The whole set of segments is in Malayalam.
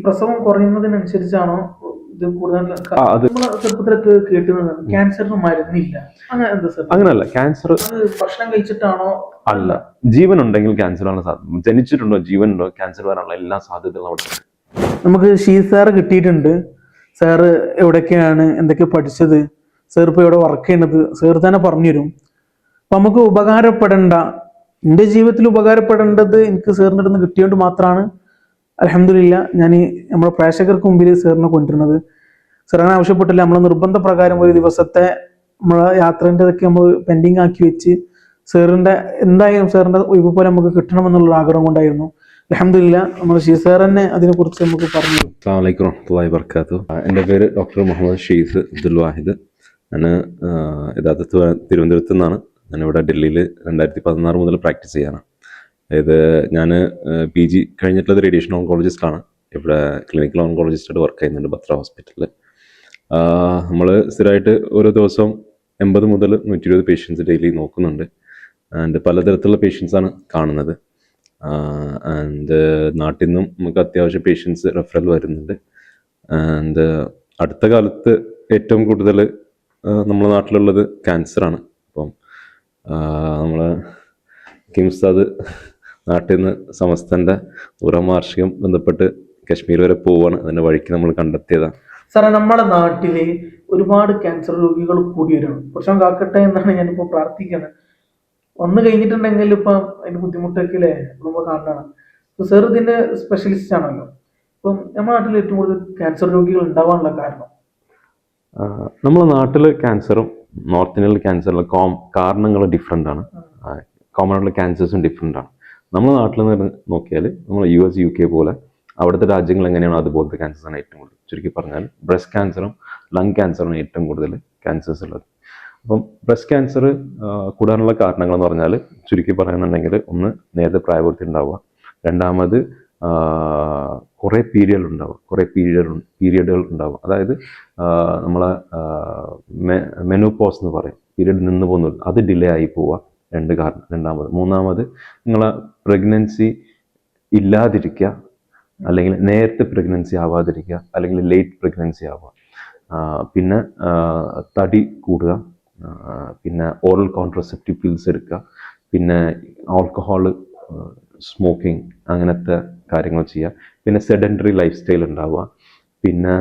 പ്രസവം കുറയുന്നതിനനുസരിച്ചാണോ ഇത് കൂടുതൽ അത് ചെറുപ്പത്തിലൊക്കെ കേട്ടുന്നത് ക്യാൻസറിന് മരുന്നില്ല, അങ്ങനെ എന്താ സർ? അങ്ങനല്ല, ക്യാൻസർ അത് ഭക്ഷണം കഴിച്ചിട്ടാണോ? അല്ല, ജീവൻ ഉണ്ടെങ്കിൽ ക്യാൻസറാണ് സാധ്യത. ജനിച്ചിട്ടുണ്ടോ, ജീവൻ ഉണ്ടോ, ക്യാൻസർ വരാനുള്ള എല്ലാ സാധ്യതകളും അവിടെ ഉണ്ട്. നമുക്ക് ഷീസ് സാറ് കിട്ടിയിട്ടുണ്ട്. സാറ് എവിടെയൊക്കെയാണ് എന്തൊക്കെ പഠിച്ചത്, സാർ ഇപ്പോൾ ഇവിടെ വർക്ക് ചെയ്യുന്നത് സാർ തന്നെ പറഞ്ഞുതരും. അപ്പം നമുക്ക് ഉപകാരപ്പെടേണ്ട, എൻ്റെ ജീവിതത്തിൽ ഉപകാരപ്പെടേണ്ടത് എനിക്ക് സാറിൻ്റെ അടുത്ത് നിന്ന് കിട്ടിയോണ്ട് മാത്രമാണ് അൽഹംദുലില്ലാ ഞാൻ നമ്മുടെ പ്രേക്ഷകർക്ക് മുമ്പിൽ സാറിനെ കൊണ്ടുവരുന്നത്. സാർ അങ്ങനെ ആവശ്യപ്പെട്ടില്ല, നമ്മളെ നിർബന്ധ പ്രകാരം ഒരു ദിവസത്തെ നമ്മളെ യാത്രേൻ്റെതൊക്കെ നമ്മൾ പെൻഡിങ് ആക്കി വെച്ച് സാറിൻ്റെ എന്തായാലും സാറിൻ്റെ ഒഴിവ് പോലെ നമുക്ക് കിട്ടണമെന്നുള്ള ആഗ്രഹം കൊണ്ടായിരുന്നു. അൽഹംദുലില്ലാ നമ്മൾ ഷീസ് സാർ തന്നെ അതിനെക്കുറിച്ച് നമുക്ക് പറഞ്ഞു. അസ്സലാമു അലൈക്കും വറഹ്മത്തുള്ളാഹി വബറകാതുഹു. എൻ്റെ പേര് ഡോക്ടർ മുഹമ്മദ് ഷെയ്ഖ് അബ്ദുൽ വാഹിദ്. ഞാൻ യഥാർത്ഥത്തിൽ തിരുവനന്തപുരത്തു നിന്നാണ്. ഞാനിവിടെ ഡൽഹിയിൽ 2016 മുതൽ പ്രാക്ടീസ് ചെയ്യാണ്. അതായത് ഞാൻ PG കഴിഞ്ഞിട്ടുള്ളത് റേഡിയേഷൻ ഓങ്കോളജിസ്റ്റാണ്. ഇവിടെ ക്ലിനിക്കൽ ഓങ്കോളജിസ്റ്റായിട്ട് വർക്ക് ചെയ്യുന്നുണ്ട് ബത്ര ഹോസ്പിറ്റലിൽ. നമ്മൾ സ്ഥിരമായിട്ട് ഓരോ ദിവസവും 80 മുതൽ 120 പേഷ്യൻസ് ഡെയിലി നോക്കുന്നുണ്ട്. ആൻഡ് പലതരത്തിലുള്ള പേഷ്യൻസാണ് കാണുന്നത്. ആൻഡ് നാട്ടിൽ നിന്നും നമുക്ക് അത്യാവശ്യം പേഷ്യൻസ് റെഫറൽ വരുന്നുണ്ട്. ആൻഡ് അടുത്ത കാലത്ത് ഏറ്റവും കൂടുതൽ നമ്മുടെ നാട്ടിലുള്ളത് ക്യാൻസറാണ്. അപ്പം നമ്മൾ കിംസാദ് നാട്ടിൽ നിന്ന് സമസ്തൻ്റെ 100ാം വാർഷികം ബന്ധപ്പെട്ട് കശ്മീർ വരെ പോവുകയാണ്. അതിൻ്റെ വഴിക്ക് നമ്മൾ കണ്ടെത്തിയതാണ്. സാറേ, നമ്മുടെ നാട്ടില് ഒരുപാട് ക്യാൻസർ രോഗികൾ കൂടി വരണം. പ്രശ്നം കാക്കട്ടെ എന്നാണ് ഞാനിപ്പോൾ പ്രാർത്ഥിക്കുന്നത്. വന്നു കഴിഞ്ഞിട്ടുണ്ടെങ്കിൽ ഇപ്പം അതിന്റെ ബുദ്ധിമുട്ടൊക്കെ അല്ലേ നമ്മൾ കാണണം. സാർ ഇതിന്റെ സ്പെഷ്യലിസ്റ്റ് ആണല്ലോ. അപ്പം നമ്മുടെ നാട്ടിൽ ഏറ്റവും കൂടുതൽ ക്യാൻസർ രോഗികൾ ഉണ്ടാവാനുള്ള കാരണം? നമ്മളെ നാട്ടിൽ ക്യാൻസറും നോർത്ത് ഇന്ത്യയിലെ ക്യാൻസറിലെ കാരണങ്ങൾ ഡിഫറെൻ്റ് ആണ്. കോമൺ ആയിട്ടുള്ള ക്യാൻസേഴ്സും ഡിഫറെൻ്റ് ആണ്. നമ്മുടെ നാട്ടിൽ നിന്ന് നോക്കിയാൽ നമ്മൾ US UK പോലെ അവിടുത്തെ രാജ്യങ്ങൾ എങ്ങനെയാണോ അതുപോലത്തെ ക്യാൻസേഴ്സാണ് ഏറ്റവും കൂടുതൽ. ചുരുക്കി പറഞ്ഞാൽ ബ്രസ്റ്റ് ക്യാൻസറും ലങ് ക്യാൻസറും ഏറ്റവും കൂടുതൽ ക്യാൻസേഴ്സ് ഉള്ളത്. അപ്പം ബ്രസ്റ്റ് ക്യാൻസർ കൂടാനുള്ള കാരണങ്ങൾ എന്ന് പറഞ്ഞാൽ ചുരുക്കി പറയുന്നുണ്ടെങ്കിൽ, ഒന്ന് നേരത്തെ പ്രായപൂർത്തി ഉണ്ടാവുക, രണ്ടാമത് കുറേ പീരിയഡുകൾ ഉണ്ടാവുക. അതായത് നമ്മളെ മെനോപോസ് എന്ന് പറയും, പീരിയഡ് നിന്ന് പോകുന്നത്, അത് ഡിലേ ആയി പോവുക, രണ്ടാമത്. മൂന്നാമത് നിങ്ങളെ പ്രഗ്നൻസി ഇല്ലാതിരിക്കുക, അല്ലെങ്കിൽ നേരത്തെ പ്രഗ്നൻസി ആവാതിരിക്കുക, അല്ലെങ്കിൽ ലേറ്റ് പ്രഗ്നൻസി ആവുക. പിന്നെ തടി കൂടുക, പിന്നെ ഓറൽ കോൺട്രസെപ്റ്റീവ് പിൽസ് എടുക്കുക, പിന്നെ ആൽക്കഹോള്, സ്മോക്കിംഗ്, അങ്ങനത്തെ കാര്യങ്ങൾ ചെയ്യുക, പിന്നെ സെഡൻറ്ററി ലൈഫ് സ്റ്റൈൽ ഉണ്ടാവുക, പിന്നെ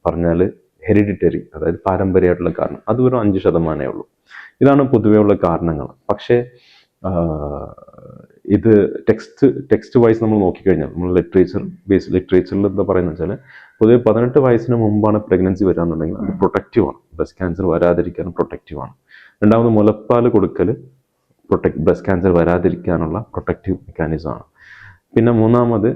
പറഞ്ഞാൽ ഹെറിഡിറ്ററി, അതായത് പാരമ്പര്യമായിട്ടുള്ള കാരണം, അത് വെറും 5% ഉള്ളൂ. ഇതാണ് പൊതുവെയുള്ള കാരണങ്ങൾ. പക്ഷേ ഇത് ടെക്സ്റ്റ് വൈസ് നമ്മൾ നോക്കിക്കഴിഞ്ഞാൽ, നമ്മൾ ലിറ്ററേച്ചറിൽ എന്താ പറയുന്നത് വെച്ചാൽ, പൊതുവെ 18 വയസ്സിന് മുമ്പാണ് പ്രഗ്നൻസി വരാന്നുണ്ടെങ്കിൽ അത് പ്രൊട്ടക്റ്റീവാണ്, ബ്രസ്റ്റ് ക്യാൻസർ വരാതിരിക്കാനും പ്രൊട്ടക്റ്റീവാണ്. രണ്ടാമത് മുലപ്പാൽ കൊടുക്കൽ ബ്രസ്റ്റ് ക്യാൻസർ വരാതിരിക്കാനുള്ള പ്രൊട്ടക്റ്റീവ് മെക്കാനിസമാണ്. പിന്നെ മൂന്നാമത്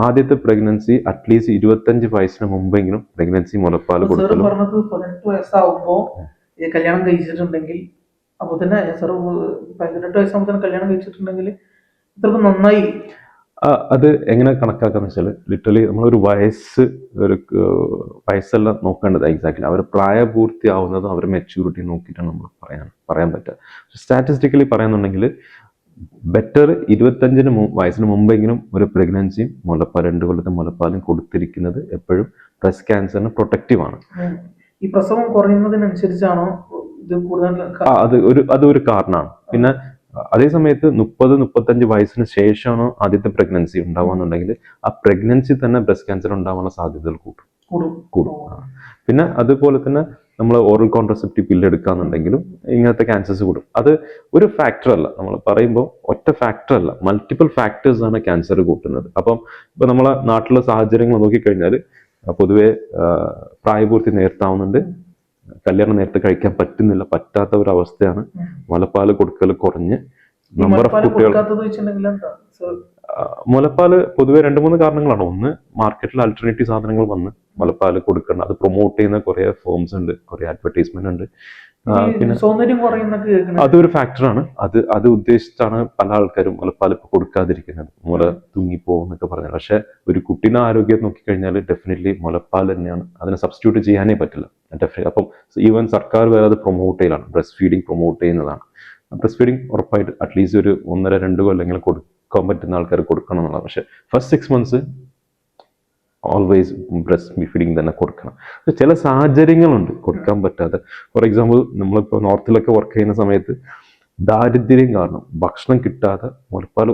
ആദ്യത്തെ പ്രഗ്നൻസി അറ്റ്ലീസ്റ്റ് 25 വയസ്സിന് മുമ്പെങ്കിലും പ്രഗ്നൻസി മുലപ്പാൽ കൊടുക്കലും. 18 വയസ്സാവുമ്പോ കല്യാണം കഴിച്ചിട്ടുണ്ടെങ്കിൽ, അപ്പൊ തന്നെ 18 വയസ്സാകുമ്പോൾ തന്നെ കല്യാണം കഴിച്ചിട്ടുണ്ടെങ്കിൽ ഇത്രക്ക് നന്നായി. അത് എങ്ങനെ കണക്കാക്കാന്ന് വെച്ചാൽ, ലിറ്ററലി നമ്മളൊരു വയസ്സെല്ലാം നോക്കേണ്ടത് എക്സാക്ട്ലി അവർ പ്രായപൂർത്തിയാവുന്നതും അവരുടെ മെച്യൂരിറ്റി നോക്കിയിട്ടാണ് നമ്മൾ പറയാൻ പറ്റുക. സ്റ്റാറ്റിസ്റ്റിക്കലി പറയുന്നുണ്ടെങ്കിൽ ബെറ്റർ 25 വയസ്സിന് മുമ്പെങ്കിലും ഒരു പ്രഗ്നൻസിയും 2 കൊല്ലത്തെ മുലപ്പാലും കൊടുത്തിരിക്കുന്നത് എപ്പോഴും ബ്രസ്റ്റ് ക്യാൻസറിന് പ്രൊട്ടക്റ്റീവാണ്. ഈ പ്രസവം കുറയുന്നതിനനുസരിച്ചാണോ ഇത് കൂടുതൽ? അതൊരു കാരണമാണ്. പിന്നെ അതേ സമയത്ത് 30-35 വയസ്സിന് ശേഷമാണോ ആദ്യത്തെ പ്രഗ്നൻസി ഉണ്ടാവുകയെന്നുണ്ടെങ്കിൽ ആ പ്രഗ്നൻസി തന്നെ ബ്രസ്റ്റ് ക്യാൻസർ ഉണ്ടാവാനുള്ള സാധ്യതകൾ കൂടും. പിന്നെ അതുപോലെ തന്നെ നമ്മൾ ഓറൽ കോൺട്രസെപ്റ്റീവ് പില്ല് എടുക്കാന്നുണ്ടെങ്കിലും ഇങ്ങനത്തെ ക്യാൻസേഴ്സ് കൂടും. അത് ഒരു ഫാക്ടർ അല്ല, നമ്മൾ പറയുമ്പോൾ ഒറ്റ ഫാക്ടർ അല്ല, മൾട്ടിപ്പിൾ ഫാക്ടേഴ്സ് ആണ് ക്യാൻസർ കൂട്ടുന്നത്. അപ്പം ഇപ്പൊ നമ്മളെ നാട്ടിലെ സാഹചര്യങ്ങൾ നോക്കിക്കഴിഞ്ഞാൽ പൊതുവെ പ്രായപൂർത്തി നേരത്താവുന്നുണ്ട്, കല്യാണം നേരത്തെ കഴിക്കാൻ പറ്റാത്ത ഒരു അവസ്ഥയാണ്. മുലപ്പാല് കൊടുക്കൽ കുറഞ്ഞ് നമ്പർ ഓഫ് കുട്ടികൾ. മുലപ്പാല് പൊതുവെ 2-3 കാരണങ്ങളാണ്. ഒന്ന്, മാർക്കറ്റിൽ ആൾട്ടർനേറ്റീവ് സാധനങ്ങൾ വന്ന് മുലപ്പാല് കൊടുക്കണം, അത് പ്രൊമോട്ട് ചെയ്യുന്ന കുറെ ഫോംസ് ഉണ്ട്, കുറെ അഡ്വർടൈസ്മെന്റ് ഉണ്ട്. പിന്നെ അതൊരു ഫാക്ടറാണ്. അത് ഉദ്ദേശിച്ചാണ് പല ആൾക്കാരും മുലപ്പാൽ ഇപ്പൊ കൊടുക്കാതിരിക്കുന്നത്, മുല തുങ്ങിപ്പോന്നൊക്കെ പറഞ്ഞാൽ. പക്ഷെ ഒരു കുട്ടീനെ ആരോഗ്യം നോക്കിക്കഴിഞ്ഞാൽ ഡെഫിനറ്റ്ലി മുലപ്പാൽ തന്നെയാണ്, അതിനെ സബ്സ്റ്റിറ്റ്യൂട്ട് ചെയ്യാനേ പറ്റില്ല ഡെഫിനറ്റ്. അപ്പം ഈവൻ സർക്കാർ വരെ അത് പ്രൊമോട്ട് ചെയ്യലാണ്, ബ്രസ്റ്റ് ഫീഡിങ് പ്രൊമോട്ട് ചെയ്യുന്നതാണ്. ബ്രസ്റ്റ് ഫീഡിങ് ഉറപ്പായിട്ട് അറ്റ്ലീസ്റ്റ് ഒരു 1.5-2 കൊല്ലെങ്കിലും കൊടുക്കാൻ പറ്റുന്ന ആൾക്കാർ കൊടുക്കണം എന്നുള്ളത്. പക്ഷെ first 6 months always breast feeding തന്നെ കൊടുക്കണം. ചില സാഹചര്യങ്ങളുണ്ട് കൊടുക്കാൻ പറ്റാതെ. ഫോർ എക്സാമ്പിൾ, നമ്മളിപ്പോൾ നോർത്തിലൊക്കെ വർക്ക് ചെയ്യുന്ന സമയത്ത് ദാരിദ്ര്യം കാരണം ഭക്ഷണം കിട്ടാതെ മുലപ്പാൽ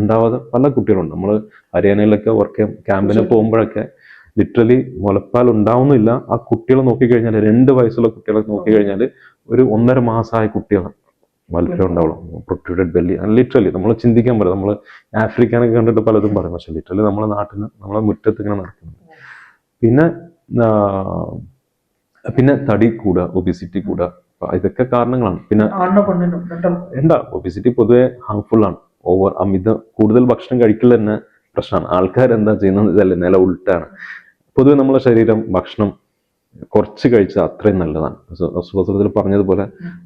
ഉണ്ടാവാതെ പല കുട്ടികളുണ്ട്. നമ്മൾ ഹരിയാനയിലൊക്കെ വർക്ക് ചെയ്യാൻ ക്യാമ്പിന് പോകുമ്പോഴൊക്കെ ലിറ്ററലി മുലപ്പാൽ ഉണ്ടാവുന്നില്ല. ആ കുട്ടികളെ നോക്കിക്കഴിഞ്ഞാൽ 2 വയസ്സുള്ള കുട്ടികളെ നോക്കിക്കഴിഞ്ഞാൽ ഒരു 1.5 മാസമായ കുട്ടികൾ വലിപ്പം ഉണ്ടാവുള്ളൂ. Protruded belly. ലിറ്ററലി നമ്മൾ ചിന്തിക്കാൻ പറ്റും. നമ്മൾ ആഫ്രിക്കാനൊക്കെ കണ്ടിട്ട് പലതും പറയും, പക്ഷെ ലിറ്ററലി നമ്മളെ നാട്ടിൽ നമ്മളെ മുറ്റത്ത് ഇങ്ങനെ നടക്കുന്നത്. പിന്നെ പിന്നെ തടി കൂടുക, ഒബിസിറ്റി കൂടുക, ഇതൊക്കെ കാരണങ്ങളാണ്. പിന്നെ എന്താ ഒബിസിറ്റി പൊതുവെ ഹാർംഫുൾ ആണ്. കൂടുതൽ ഭക്ഷണം കഴിക്കൽ തന്നെ പ്രശ്നമാണ്. ആൾക്കാർ എന്താ ചെയ്യുന്നത് വെച്ചാൽ നില ഉൾട്ടാണ്. പൊതുവെ നമ്മുടെ ശരീരം ഭക്ഷണം കുറച്ച് കഴിച്ചാൽ അത്രയും നല്ലതാണ്. സുഹൃത്തിൽ പറഞ്ഞതുപോലെ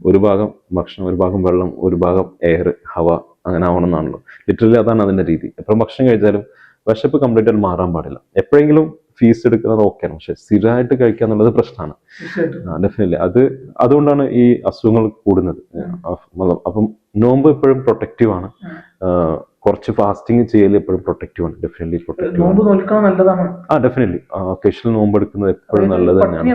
ഒരു ഭാഗം ഭക്ഷണം, ഒരു ഭാഗം വെള്ളം, ഒരു ഭാഗം എയർ, ഹവ, അങ്ങനെ ആവണമെന്നാണല്ലോ. ലിറ്ററലി അതാണ് അതിന്റെ രീതി. എപ്പോഴും ഭക്ഷണം കഴിച്ചാലും വിശപ്പ് കംപ്ലീറ്റ് ആയിട്ട് മാറാൻ പാടില്ല. എപ്പോഴെങ്കിലും ഫീസ് എടുക്കുന്നത് ഓക്കെയാണ്, പക്ഷെ സ്ഥിരമായിട്ട് കഴിക്കുക എന്നുള്ളത് പ്രശ്നമാണ്. ഡെഫിനറ്റ്ലി അതുകൊണ്ടാണ് ഈ അസുഖങ്ങൾ കൂടുന്നത്. അപ്പം നോമ്പ് എപ്പോഴും പ്രൊട്ടക്റ്റീവ് ആണ്. കുറച്ച് ഫാസ്റ്റിംഗ് ചെയ്യൽ എപ്പോഴും പ്രൊട്ടക്റ്റീവ് ആണ്. ഡെഫിനറ്റ്ലി പ്രൊട്ടക്റ്റീവ് ആണ്. ഡെഫിനറ്റ്ലി ഒക്കേഷണൽ നോമ്പ് എടുക്കുന്നത് എപ്പോഴും നല്ലത് തന്നെയാണ്.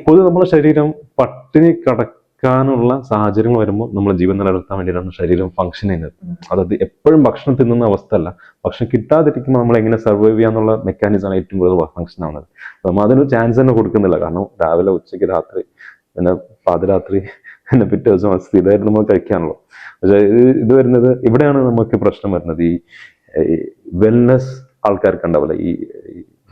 പൊതുവെ നമ്മുടെ ശരീരം പട്ടിണി കിടക്കാനുള്ള സാഹചര്യങ്ങൾ വരുമ്പോൾ നമ്മൾ ജീവൻ നിലനിർത്താൻ വേണ്ടിയിട്ടാണ് ശരീരം ഫംഗ്ഷൻ ചെയ്യുന്നത്. അതായത് എപ്പോഴും ഭക്ഷണം തിന്നുന്ന അവസ്ഥ അല്ല. ഭക്ഷണം കിട്ടാതിരിക്കുമ്പോൾ നമ്മൾ എങ്ങനെ സർവൈവ് ചെയ്യാന്നുള്ള മെക്കാനിസമാണ് ഏറ്റവും കൂടുതൽ ഫംഗ്ഷൻ ആവുന്നത്. നമ്മൾ അതിനൊരു ചാൻസ് തന്നെ കൊടുക്കുന്നില്ല. കാരണം രാവിലെ, ഉച്ചയ്ക്ക്, രാത്രി, പിന്നെ പാതിരാത്രി, പിന്നെ പിറ്റേ ദിവസം സ്ഥിരമായിട്ട് നമ്മൾ കഴിക്കാണല്ലോ. പക്ഷെ ഇത് വരുന്നത് ഇവിടെയാണ് നമുക്ക് പ്രശ്നം വരുന്നത്. ഈ വെൽനെസ് ആൾക്കാർക്ക് ഉണ്ടാവില്ല, ഈ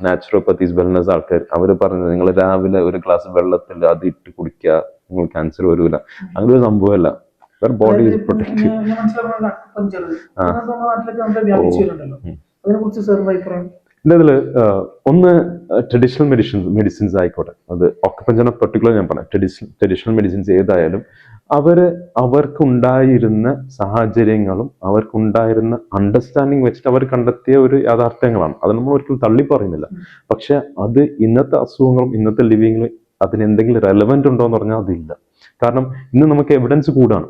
നാച്ചുറോപ്പത്തീസ് വെൽനെസ് ആൾക്കാർ, അവർ പറഞ്ഞത് നിങ്ങൾ രാവിലെ ഒരു ഗ്ലാസ് വെള്ളത്തിൽ അത് ഇട്ട് കുടിക്കുക, നിങ്ങൾ ക്യാൻസർ വരൂല. അങ്ങനെ ഒരു സംഭവമല്ല. Body is protective. ഇതിൽ ഒന്ന് ട്രഡീഷണൽ മെഡിസിൻസ് ആയിക്കോട്ടെ, അത് ഓക്കപ്പഞ്ചർ പെർട്ടിക്കുലർ ഞാൻ പറയാം. ട്രഡീഷണൽ മെഡിസിൻസ് ഏതായാലും അവർക്കുണ്ടായിരുന്ന സാഹചര്യങ്ങളും അവർക്കുണ്ടായിരുന്ന അണ്ടർസ്റ്റാൻഡിങ് വെച്ചിട്ട് അവർ കണ്ടെത്തിയ ഒരു യാഥാർത്ഥ്യങ്ങളാണ്. അത് നമ്മൾ ഒരിക്കലും തള്ളി പറയുന്നില്ല. പക്ഷെ അത് ഇന്നത്തെ അസുഖങ്ങളും ഇന്നത്തെ ലിവിങ്ങിലും അതിന് എന്തെങ്കിലും റെലവെന്റ് ഉണ്ടോ എന്ന് പറഞ്ഞാൽ അതില്ല. കാരണം ഇന്ന് നമുക്ക് എവിഡൻസ് കൂടാണ്.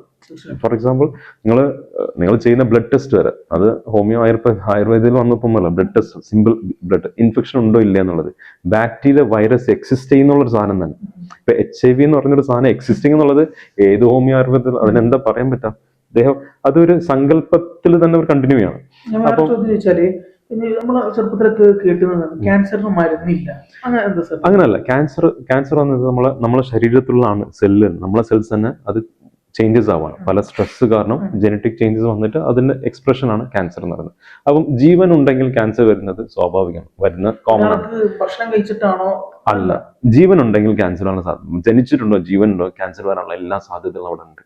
ഫോർ എക്സാമ്പിൾ, നിങ്ങൾ ചെയ്യുന്ന ബ്ലഡ് ടെസ്റ്റ് വരെ, അത് ഹോമിയോ ആയുർവേദത്തിൽ വന്നപ്പോഴല്ല, blood test, simple blood infection ഉണ്ടോ ഇല്ല എന്നുള്ളത്, ബാക്ടീരിയ, വൈറസ് എക്സിസ്റ്റ് ചെയ്യുന്നുള്ള സാധനം തന്നെ. ഇപ്പൊ HIV എന്ന് പറഞ്ഞൊരു സാധനം എക്സിസ്റ്റിംഗ് എന്നുള്ളത് ഏത് ഹോമിയോ ആയുർവേദത്തിൽ അതിനെന്താ പറയാൻ പറ്റാം. അദ്ദേഹം അതൊരു സങ്കല്പത്തിൽ തന്നെ ഒരു കണ്ടിന്യൂ ചെയ്യണം. അപ്പൊ നമ്മളെ ചെറുപ്പത്തിലൊക്കെ കേട്ടുന്നത് ക്യാൻസറിന് മരുന്നില്ല, അങ്ങനല്ല. ക്യാൻസർ വന്നത് നമ്മളെ ശരീരത്തിലുള്ള സെല്ല്, നമ്മളെ സെൽസ് തന്നെ അത് ചേഞ്ചസ് ആവാണ്. പല സ്ട്രെസ് കാരണം ജനറ്റിക് ചേഞ്ചസ് വന്നിട്ട് അതിന്റെ എക്സ്പ്രഷൻ ആണ് ക്യാൻസർ എന്ന് പറയുന്നത്. അപ്പം ജീവൻ ഉണ്ടെങ്കിൽ ക്യാൻസർ വരുന്നത് സ്വാഭാവികമാണ്, വരുന്ന കോമൺ ആണ്. ഭക്ഷണം കഴിച്ചിട്ടാണോ? അല്ല, ജീവൻ ഉണ്ടെങ്കിൽ ക്യാൻസർ ആണ് സാധ്യത. ജനിച്ചിട്ടുണ്ടോ, ജീവൻ ഉണ്ടോ, ക്യാൻസർ വരാനുള്ള എല്ലാ സാധ്യതകളും അവിടെ ഉണ്ട്.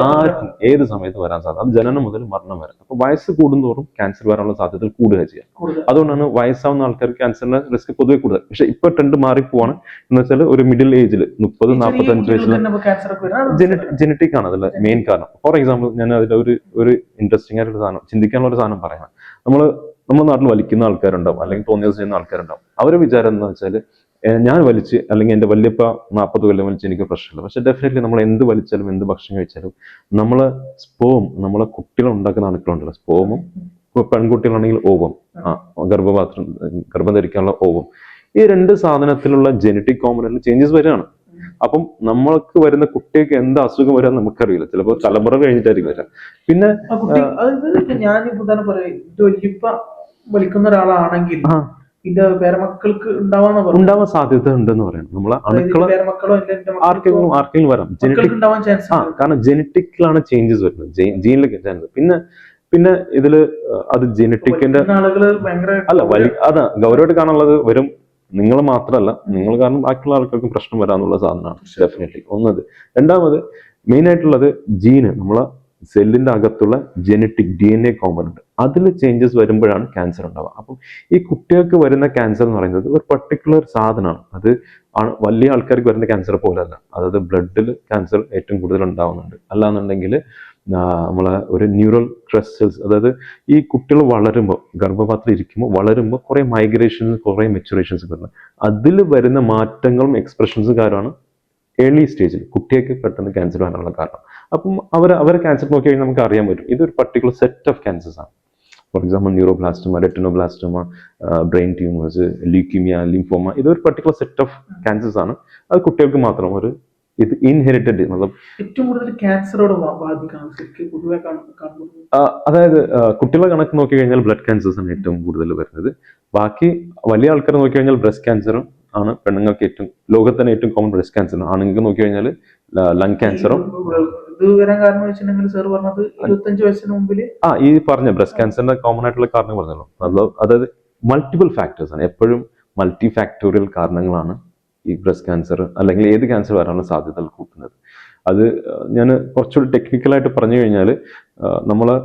ആർക്കും ഏത് സമയത്ത് വരാൻ സാധ്യത. അത് ജനനം മുതൽ മരണം വരെ. അപ്പൊ വയസ്സ് കൂടുന്തോറും ക്യാൻസർ വരാനുള്ള സാധ്യത കൂടുക ചെയ്യാം. അതുകൊണ്ടാണ് വയസ്സാവുന്ന ആൾക്കാർക്ക് ക്യാൻസറിന്റെ റിസ്ക് പൊതുവെ കൂടുതൽ. പക്ഷെ ഇപ്പൊ ട്രെൻഡ് മാറിപ്പോവാണ്. എന്ന് വെച്ചാൽ ഒരു മിഡിൽ ഏജിൽ 30-45 വയസ്സിൽ ജനറ്റിക് ആണ് അതിലെ മെയിൻ കാരണം. ഫോർ എക്സാമ്പിൾ, ഞാൻ അതിൽ ഒരു ഇൻട്രസ്റ്റിംഗ് ആയിട്ടുള്ള സാധനം, ചിന്തിക്കാനുള്ള ഒരു സാധനം പറയാം. നമ്മുടെ നാട്ടിൽ വലിക്കുന്ന ആൾക്കാരുണ്ടാവും, അല്ലെങ്കിൽ തോന്നിയ ദിവസം ചെയ്യുന്ന ആൾക്കാരുണ്ടാവും. അവരുടെ വിചാരം എന്താ വെച്ചാൽ, ഞാൻ വലിച്ച്, അല്ലെങ്കിൽ എൻ്റെ വല്യപ്പ 40 കൊല്ലം വലിച്ച് എനിക്ക് പ്രശ്നമില്ല. പക്ഷെ ഡെഫിനറ്റ്ലി നമ്മൾ എന്ത് വലിച്ചാലും എന്ത് ഭക്ഷണം കഴിച്ചാലും നമ്മളെ സ്പോം, നമ്മളെ കുട്ടികൾ ഉണ്ടാക്കുന്ന അണുക്കളുണ്ടല്ലോ, സ്പോമും, പെൺകുട്ടികളാണെങ്കിൽ ഓവം, ഗർഭം ധരിക്കാനുള്ള ഓവം, ഈ 2 സാധനത്തിലുള്ള ജനറ്റിക് കോമ്പണന്റിൽ ചേഞ്ചസ് വരികയാണ്. അപ്പം നമ്മൾക്ക് വരുന്ന കുട്ടിക്ക് എന്ത് അസുഖം വരാൻ നമുക്കറിയില്ല. ചിലപ്പോൾ തലമുറ കഴിഞ്ഞിട്ടായിരിക്കും വരാം. പിന്നെ ഞാൻ വലിക്കുന്ന ഒരാളാണെങ്കിൽ ഇതിന്റെ പേരമക്കൾക്ക് ഉണ്ടാവാൻ സാധ്യത ഉണ്ടെന്ന് പറയുന്നത്. നമ്മളെ അണുക്കളെ ആർക്കെങ്കിലും വരാം. കാരണം ജനറ്റിക്കിലാണ് ചേഞ്ചസ് വരുന്നത്, ജീനിലൊക്കെ ചാൻസ്. പിന്നെ ഇതില് അത് ജനറ്റിക്കിന്റെ അല്ല, അതാ ഗൗരവമായിട്ട് കാണാനുള്ളത്. വരും നിങ്ങൾ മാത്രമല്ല, നിങ്ങൾ കാരണം ബാക്കിയുള്ള ആൾക്കാർക്കും പ്രശ്നം വരാന്നുള്ള സാധനമാണ് ഡെഫിനറ്റ്ലി ഒന്നത്. രണ്ടാമത് മെയിൻ ആയിട്ടുള്ളത് ജീന്, നമ്മളെ സെല്ലിന്റെ അകത്തുള്ള ജനറ്റിക് DNA കോമ്പണന്റ്, അതിൽ ചേഞ്ചസ് വരുമ്പോഴാണ് ക്യാൻസർ ഉണ്ടാവുക. അപ്പം ഈ കുട്ടികൾക്ക് വരുന്ന ക്യാൻസർ എന്ന് പറയുന്നത് ഒരു പർട്ടിക്കുലർ സാധനമാണ്. അത് വലിയ ആൾക്കാർക്ക് വരുന്ന ക്യാൻസർ പോലല്ല. അതായത് ബ്ലഡിൽ ക്യാൻസർ ഏറ്റവും കൂടുതൽ ഉണ്ടാവുന്നുണ്ട്. അല്ലാന്നുണ്ടെങ്കിൽ നമ്മളെ ഒരു ന്യൂറൽ ക്രിസ്റ്റൽസ്, അതായത് ഈ കുട്ടികൾ വളരുമ്പോൾ, ഗർഭപാത്രത്തിൽ ഇരിക്കുമ്പോൾ വളരുമ്പോൾ കുറെ മൈഗ്രേഷൻസ്, കുറെ മെച്ചുറേഷൻസ് വരുന്നത്, അതിൽ വരുന്ന മാറ്റങ്ങളും എക്സ്പ്രഷൻസും കാര്യമാണ് ഏർലി സ്റ്റേജിൽ കുട്ടിയൊക്കെ പെട്ടെന്ന് ക്യാൻസർ വരാനുള്ള കാരണം. അപ്പം അവരെ ക്യാൻസർ നോക്കി കഴിഞ്ഞാൽ നമുക്ക് അറിയാൻ പറ്റും ഇതൊരു പർട്ടിക്കുലർ സെറ്റ് ഓഫ് ക്യാൻസേഴ്സ് ആണ്. For example neuroblastoma, retinoblastoma, brain tumours, leukaemia, lymphoma, ഇതൊരു പർട്ടിക്കുലർ സെറ്റ് ഓഫ് ക്യാൻസേഴ്സ് ആണ്. അത് കുട്ടികൾക്ക് മാത്രം ഒരു ഇത് ഇൻഹെറിറ്റഡ് ഏറ്റവും കൂടുതൽ ക്യാൻസറോട് ബാധിക്കണം പൊതുവെ കാണുന്നത്. അതായത് കുട്ടികളെ കണക്ക് നോക്കി കഴിഞ്ഞാൽ ബ്ലഡ് ക്യാൻസേഴ്സ് ആണ് ഏറ്റവും കൂടുതൽ വരുന്നത്. ബാക്കി വലിയ ആൾക്കാർ നോക്കി കഴിഞ്ഞാൽ ബ്രസ്റ്റ് ക്യാൻസറും ആണ് പെണ്ണുങ്ങൾക്ക് ലോകത്തിന് ഏറ്റവും കോമൺ ബ്രസ്റ്റ് ക്യാൻസർ. ആണുങ്ങൾക്ക് നോക്കി കഴിഞ്ഞാൽ ലങ് ക്യാൻസറും. ഇത് വരാൻ കാരണം വെച്ചിട്ടുണ്ടെങ്കിൽ സാർ പറഞ്ഞത് 25 വയസ്സിന് മുമ്പിൽ ഈ പറഞ്ഞ ബ്രസ്റ്റ് ക്യാൻസറിന്റെ കോമൺ ആയിട്ടുള്ള കാരണം പറഞ്ഞല്ലോ. അതായത് മൾട്ടിപ്പിൾ ഫാക്ടേഴ്സ് ആണ്, എപ്പോഴും മൾട്ടി ഫാക്ടോറിയൽ കാരണങ്ങളാണ് ഈ ബ്രസ്റ്റ് ക്യാൻസർ അല്ലെങ്കിൽ ഏത് ക്യാൻസർ വരാനുള്ള സാധ്യതകൾ കൂട്ടുന്നത്. അത് ഞാൻ കുറച്ചുകൂടി ടെക്നിക്കലായിട്ട് പറഞ്ഞു കഴിഞ്ഞാൽ നമ്മളെ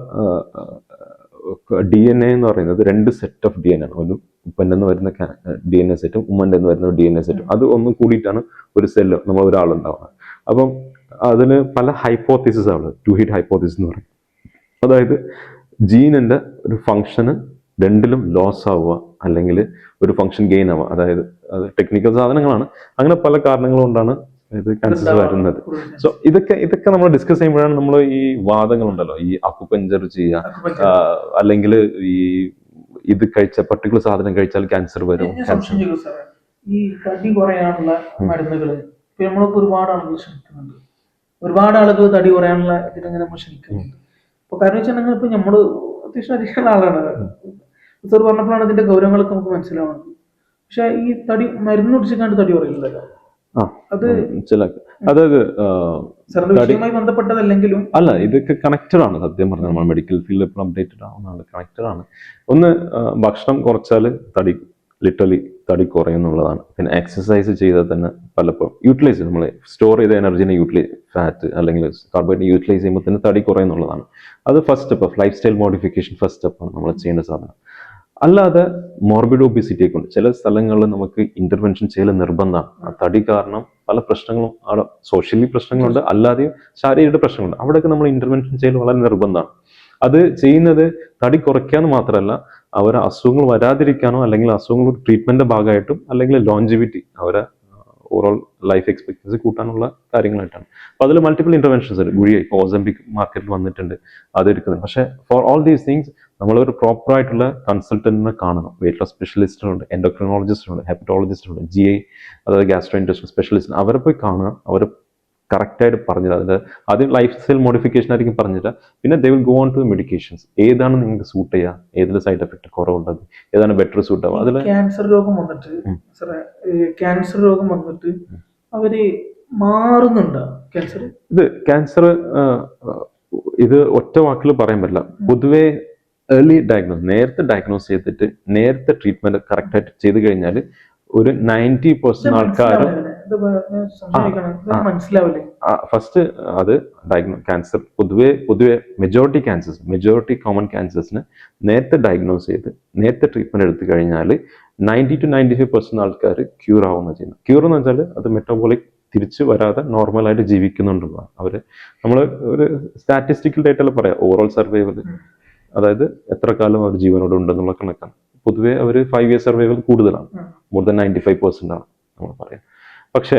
DNA എന്ന് പറയുന്നത് 2 സെറ്റ് ഓഫ് DNA ആണ്. ഒരു ഉപ്പൻ്റെ നിന്ന് വരുന്ന DNA സെറ്റും ഉമ്മൻ്റെ നിന്ന് വരുന്ന DNA സെറ്റും, അത് ഒന്നും കൂടിയിട്ടാണ് ഒരു സെല്ല് നമ്മൾ ഒരാളുണ്ടാവുന്നത്. അപ്പം അതിന് പല ഹൈപ്പോത്തിസിസ് ആണ്, 2 ഹിറ്റ് ഹൈപ്പോത്തിസിസ് എന്ന് പറയും. അതായത് ജീനിന്റെ ഒരു ഫംഗ്ഷന് രണ്ടിലും ലോസ് ആവുക അല്ലെങ്കിൽ ഒരു ഫംഗ്ഷൻ ഗെയിൻ ആവുക, അതായത് അത് ടെക്നിക്കൽ സാധനങ്ങളാണ്. അങ്ങനെ പല കാരണങ്ങൾ കൊണ്ടാണ് ഇത് ക്യാൻസർ വരുന്നത്. സോ ഇതൊക്കെ നമ്മൾ ഡിസ്കസ് ചെയ്യുമ്പോഴാണ് നമ്മൾ ഈ വാദങ്ങളുണ്ടല്ലോ, ഈ അക്കുപഞ്ചർ ചെയ്യുക അല്ലെങ്കിൽ ഈ ഇത് കഴിച്ച പർട്ടിക്കുലർ സാധനം കഴിച്ചാൽ ക്യാൻസർ വരും. ഈ തടി കുറയാനുള്ള മരുന്നുകള് നമ്മളിപ്പോ ഒരുപാട് ആളുകൾ ശ്രമിക്കുന്നുണ്ട്, ഒരുപാട് ആളുകൾ തടി കുറയാനുള്ള ഇതിനെങ്ങനെ നമ്മൾ ശ്രമിക്കുന്നുണ്ട്. അപ്പൊ കാരണം വെച്ചിട്ടുണ്ടെങ്കിൽ ഇപ്പൊ നമ്മള് അത്യാവശ്യം അധികം ആളാണ്. സാർ പറഞ്ഞപ്പോഴാണ് ഇതിന്റെ ഗൗരവങ്ങളൊക്കെ നമുക്ക് മനസ്സിലാവുന്നത്. പക്ഷെ ഈ തടി മരുന്ന് കുടിച്ചിട്ടാണ്ട് തടി കുറയില്ലല്ലോ. അത് അതായത് വിഷയവുമായി ബന്ധപ്പെട്ടതല്ലെങ്കിലും അല്ല, ഇതൊക്കെ കണക്റ്റഡ് ആണ്. സത്യം പറഞ്ഞാൽ നമ്മൾ മെഡിക്കൽ ഫീൽഡിൽ എപ്പോഴും അപ്ഡേറ്റഡ് ആവുന്നതാണ്, കണക്റ്റഡ് ആണ്. ഒന്ന് ഭക്ഷണം കുറച്ചാൽ ലിറ്ററലി തടി കുറയുന്നുള്ളതാണ്. പിന്നെ എക്സസൈസ് ചെയ്താൽ തന്നെ പലപ്പോഴും യൂട്ടിലൈസ് നമ്മൾ സ്റ്റോർ ചെയ്ത എനർജിനെ ഫാറ്റ് അല്ലെങ്കിൽ കാർബോഹൈഡ്രേറ്റ് യൂട്ടിലൈസ് ചെയ്യുമ്പോൾ തന്നെ തടി കുറയുന്നുള്ളതാണ്. അത് first step, life style modification first സ്റ്റെപ്പാണ് നമ്മൾ ചെയ്യേണ്ട സാധനം. അല്ലാതെ മോർബിഡ് ഒബിസിറ്റിയെ കൊണ്ട് ചില സ്ഥലങ്ങളിൽ നമുക്ക് ഇന്റർവെൻഷൻ ചെയ്യൽ നിർബന്ധമാണ്. ആ തടി കാരണം പല പ്രശ്നങ്ങളും അവിടെ സോഷ്യലി പ്രശ്നങ്ങളുണ്ട്, അല്ലാതെയും ശാരീരിക പ്രശ്നങ്ങളുണ്ട്. അവിടെയൊക്കെ നമ്മൾ ഇന്റർവെൻഷൻ ചെയ്യൽ വളരെ നിർബന്ധമാണ്. അത് ചെയ്യുന്നത് തടി കുറയ്ക്കാന്ന് മാത്രമല്ല, അവരെ അസുഖങ്ങൾ വരാതിരിക്കാനോ അല്ലെങ്കിൽ അസുഖങ്ങൾ ട്രീറ്റ്മെന്റിന്റെ ഭാഗമായിട്ടും അല്ലെങ്കിൽ ലോഞ്ചിവിറ്റി, അവരെ ഓവറോൾ ലൈഫ് എക്സ്പെക്ടൻസി കൂട്ടാനുള്ള കാര്യങ്ങളായിട്ടാണ്. അപ്പൊ അതിൽ മൾട്ടിപ്പിൾ ഇന്റർവെൻഷൻസ് ഉണ്ട്. ഗുളിക ഇപ്പോൾ ഓസംപിക് മാർക്കറ്റിൽ വന്നിട്ടുണ്ട്, അതെടുക്കുന്നത്. പക്ഷെ ഫോർ ഓൾ ദീസ് തിങ്സ് നമ്മളൊരു പ്രോപ്പർ ആയിട്ടുള്ള കൺസൾട്ടന്റിനെ കാണണം. വെയിറ്റ് ലോസ് സ്പെഷ്യലിസ്റ്റുകളുണ്ട്, എൻഡോക്രിനോളജിസ്റ്റുണ്ട്, ഹെപ്പറ്റോളജിസ്റ്റുണ്ട്, GI അതായത് ഗാസ്ട്രോ ഇൻറ്റെസ്റ്റിനൽ സ്പെഷ്യലിസ്റ്റ്, അവരെ പോയി കാണുക. അവർ കറക്റ്റായിട്ട് പറഞ്ഞുതരാം. അതിന്റെ ആദ്യം ലൈഫ് സ്റ്റൈൽ മോഡിഫിക്കേഷൻ ആയിരിക്കും പറഞ്ഞുതരാം. പിന്നെ they will go on to medications. ഏതാണ് നിങ്ങൾക്ക് സൂട്ട് ചെയ്യുക, ഏതിൽ സൈഡ് എഫക്ട് കുറവുള്ളത്, ഏതാണ് ബെറ്റർ സൂട്ട് ആവുക. അതിൽ ക്യാൻസർ രോഗം വന്നിട്ട് അവര് മാറുന്നുണ്ടോ ക്യാൻസർ? ക്യാൻസർ ഇത് ഒറ്റ വാക്കിൽ പറയാൻ പറ്റില്ല. പൊതുവെ ഏർലി ഡയഗ്നോസ്, നേരത്തെ ഡയഗ്നോസ് ചെയ്തിട്ട് നേരത്തെ ട്രീറ്റ്മെന്റ് കറക്റ്റായിട്ട് ചെയ്ത് കഴിഞ്ഞാൽ ഒരു 90% ആൾക്കാരും ഫസ്റ്റ് അത് ക്യാൻസർ പൊതുവെ മെജോറിറ്റി കോമൺ ക്യാൻസേഴ്സിന് നേരത്തെ ഡയഗ്നോസ് ചെയ്ത് നേരത്തെ ട്രീറ്റ്മെന്റ് എടുത്തു കഴിഞ്ഞാൽ 90 to 95% ആൾക്കാർ ക്യൂർ ആവുന്ന ചെയ്യുന്നത്. ക്യൂർ എന്ന് വെച്ചാൽ അത് മെറ്റബോളിക് തിരിച്ചു വരാതെ നോർമലായിട്ട് ജീവിക്കുന്നുണ്ടെന്നാണ്. നമ്മൾ ഒരു സ്റ്റാറ്റിസ്റ്റിക്കൽ ഡേറ്റയിൽ പറയാം, ഓവറോൾ സർവൈവൽ, അതായത് എത്ര കാലം അവർ ജീവനോട് ഉണ്ടെന്നുള്ള കണക്കാണ്. പൊതുവെ അവർ 5 year സർവൈവൽ കൂടുതലാണ്, മോർ ദാൻ 95% ആണ് നമ്മൾ പറയാം. പക്ഷെ